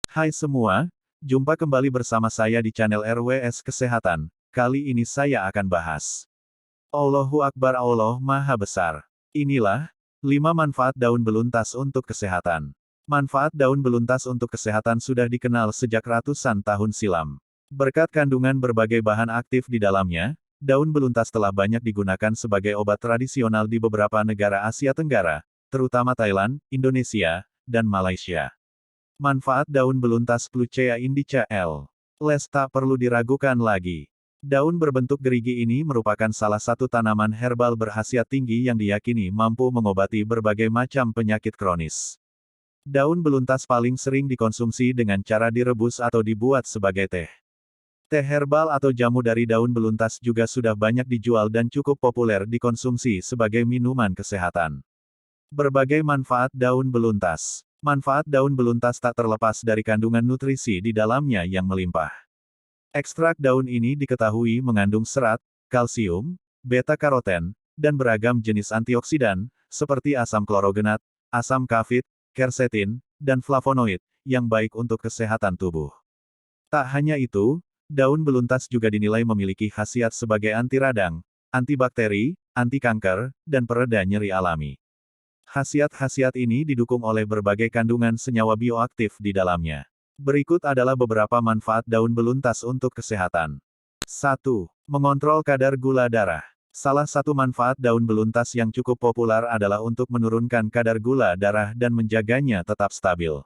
Hai semua, jumpa kembali bersama saya di channel RWS Kesehatan. Kali ini saya akan bahas Allahu Akbar, Allah Maha Besar. Inilah 5 manfaat daun beluntas untuk kesehatan. Manfaat daun beluntas untuk kesehatan sudah dikenal sejak ratusan tahun silam. Berkat kandungan berbagai bahan aktif di dalamnya, daun beluntas telah banyak digunakan sebagai obat tradisional di beberapa negara Asia Tenggara, terutama Thailand, Indonesia, dan Malaysia. Manfaat daun beluntas Plucea indica L. Les tak perlu diragukan lagi. Daun berbentuk gerigi ini merupakan salah satu tanaman herbal berkhasiat tinggi yang diyakini mampu mengobati berbagai macam penyakit kronis. Daun beluntas paling sering dikonsumsi dengan cara direbus atau dibuat sebagai teh. Teh herbal atau jamu dari daun beluntas juga sudah banyak dijual dan cukup populer dikonsumsi sebagai minuman kesehatan. Berbagai manfaat daun beluntas. Manfaat daun beluntas tak terlepas dari kandungan nutrisi di dalamnya yang melimpah. Ekstrak daun ini diketahui mengandung serat, kalsium, beta-karoten, dan beragam jenis antioksidan, seperti asam klorogenat, asam kafit, quercetin, dan flavonoid, yang baik untuk kesehatan tubuh. Tak hanya itu, daun beluntas juga dinilai memiliki khasiat sebagai anti radang, antibakteri, anti kanker, dan pereda nyeri alami. Khasiat-khasiat ini didukung oleh berbagai kandungan senyawa bioaktif di dalamnya. Berikut adalah beberapa manfaat daun beluntas untuk kesehatan. 1. Mengontrol kadar gula darah. Salah satu manfaat daun beluntas yang cukup populer adalah untuk menurunkan kadar gula darah dan menjaganya tetap stabil.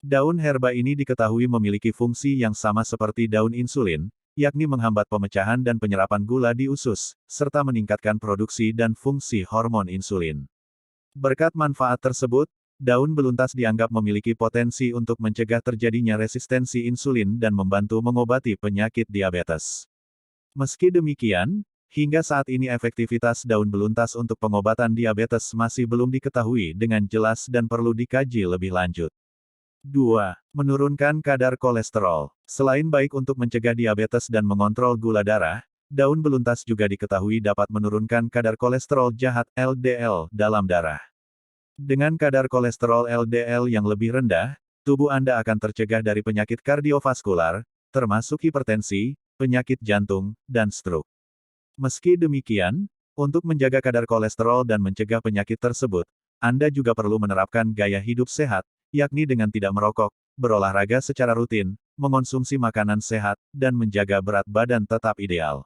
Daun herba ini diketahui memiliki fungsi yang sama seperti daun insulin, yakni menghambat pemecahan dan penyerapan gula di usus, serta meningkatkan produksi dan fungsi hormon insulin. Berkat manfaat tersebut, daun beluntas dianggap memiliki potensi untuk mencegah terjadinya resistensi insulin dan membantu mengobati penyakit diabetes. Meski demikian, hingga saat ini efektivitas daun beluntas untuk pengobatan diabetes masih belum diketahui dengan jelas dan perlu dikaji lebih lanjut. 2. Menurunkan kadar kolesterol. Selain baik untuk mencegah diabetes dan mengontrol gula darah, daun beluntas juga diketahui dapat menurunkan kadar kolesterol jahat (LDL) dalam darah. Dengan kadar kolesterol LDL yang lebih rendah, tubuh Anda akan tercegah dari penyakit kardiovaskular, termasuk hipertensi, penyakit jantung, dan stroke. Meski demikian, untuk menjaga kadar kolesterol dan mencegah penyakit tersebut, Anda juga perlu menerapkan gaya hidup sehat, yakni dengan tidak merokok, berolahraga secara rutin, mengonsumsi makanan sehat, dan menjaga berat badan tetap ideal.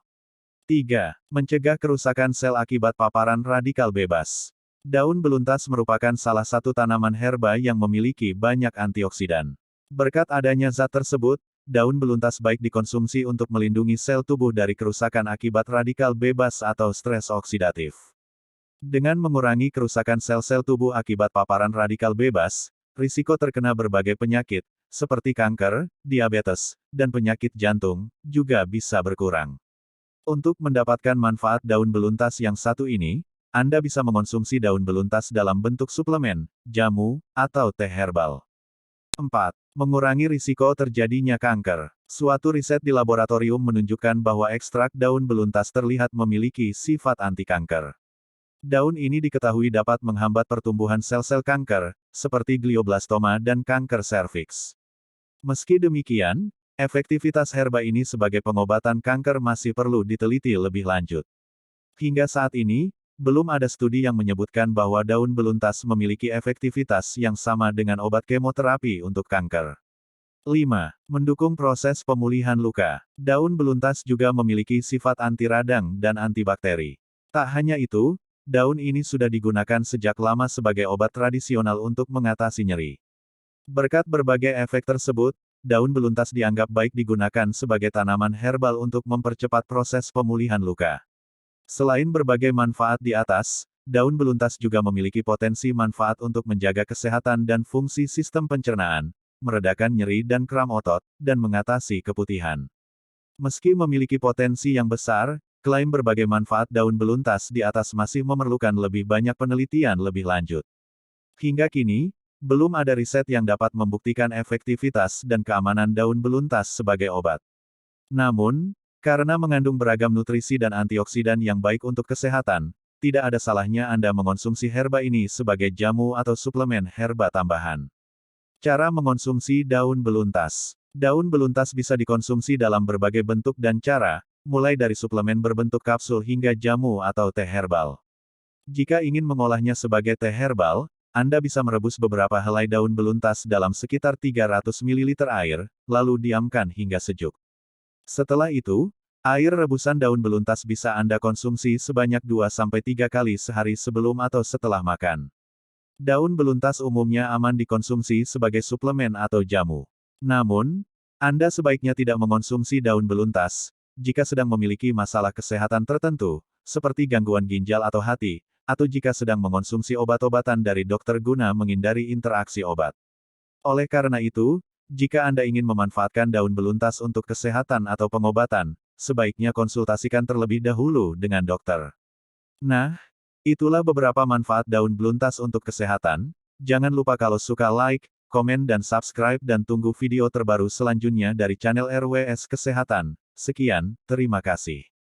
3. Mencegah kerusakan sel akibat paparan radikal bebas. Daun beluntas merupakan salah satu tanaman herba yang memiliki banyak antioksidan. Berkat adanya zat tersebut, daun beluntas baik dikonsumsi untuk melindungi sel tubuh dari kerusakan akibat radikal bebas atau stres oksidatif. Dengan mengurangi kerusakan sel-sel tubuh akibat paparan radikal bebas, risiko terkena berbagai penyakit, seperti kanker, diabetes, dan penyakit jantung, juga bisa berkurang. Untuk mendapatkan manfaat daun beluntas yang satu ini, Anda bisa mengonsumsi daun beluntas dalam bentuk suplemen, jamu, atau teh herbal. 4. Mengurangi risiko terjadinya kanker. Suatu riset di laboratorium menunjukkan bahwa ekstrak daun beluntas terlihat memiliki sifat anti-kanker. Daun ini diketahui dapat menghambat pertumbuhan sel-sel kanker, seperti glioblastoma dan kanker serviks. Meski demikian, efektivitas herba ini sebagai pengobatan kanker masih perlu diteliti lebih lanjut. Hingga saat ini, belum ada studi yang menyebutkan bahwa daun beluntas memiliki efektivitas yang sama dengan obat kemoterapi untuk kanker. 5. Mendukung proses pemulihan luka. Daun beluntas juga memiliki sifat anti radang dan antibakteri. Tak hanya itu, daun ini sudah digunakan sejak lama sebagai obat tradisional untuk mengatasi nyeri. Berkat berbagai efek tersebut, daun beluntas dianggap baik digunakan sebagai tanaman herbal untuk mempercepat proses pemulihan luka. Selain berbagai manfaat di atas, daun beluntas juga memiliki potensi manfaat untuk menjaga kesehatan dan fungsi sistem pencernaan, meredakan nyeri dan kram otot, dan mengatasi keputihan. Meski memiliki potensi yang besar, klaim berbagai manfaat daun beluntas di atas masih memerlukan lebih banyak penelitian lebih lanjut. Hingga kini, belum ada riset yang dapat membuktikan efektivitas dan keamanan daun beluntas sebagai obat. Namun, karena mengandung beragam nutrisi dan antioksidan yang baik untuk kesehatan, tidak ada salahnya Anda mengonsumsi herba ini sebagai jamu atau suplemen herba tambahan. Cara mengonsumsi daun beluntas. Daun beluntas bisa dikonsumsi dalam berbagai bentuk dan cara, mulai dari suplemen berbentuk kapsul hingga jamu atau teh herbal. Jika ingin mengolahnya sebagai teh herbal, Anda bisa merebus beberapa helai daun beluntas dalam sekitar 300 ml air, lalu diamkan hingga sejuk. Setelah itu, air rebusan daun beluntas bisa Anda konsumsi sebanyak 2-3 kali sehari sebelum atau setelah makan. Daun beluntas umumnya aman dikonsumsi sebagai suplemen atau jamu. Namun, Anda sebaiknya tidak mengonsumsi daun beluntas jika sedang memiliki masalah kesehatan tertentu, seperti gangguan ginjal atau hati, atau jika sedang mengonsumsi obat-obatan dari dokter guna menghindari interaksi obat. Oleh karena itu, jika Anda ingin memanfaatkan daun beluntas untuk kesehatan atau pengobatan, sebaiknya konsultasikan terlebih dahulu dengan dokter. Nah, itulah beberapa manfaat daun beluntas untuk kesehatan. Jangan lupa kalau suka like, komen dan subscribe dan tunggu video terbaru selanjutnya dari channel RWS Kesehatan. Sekian, terima kasih.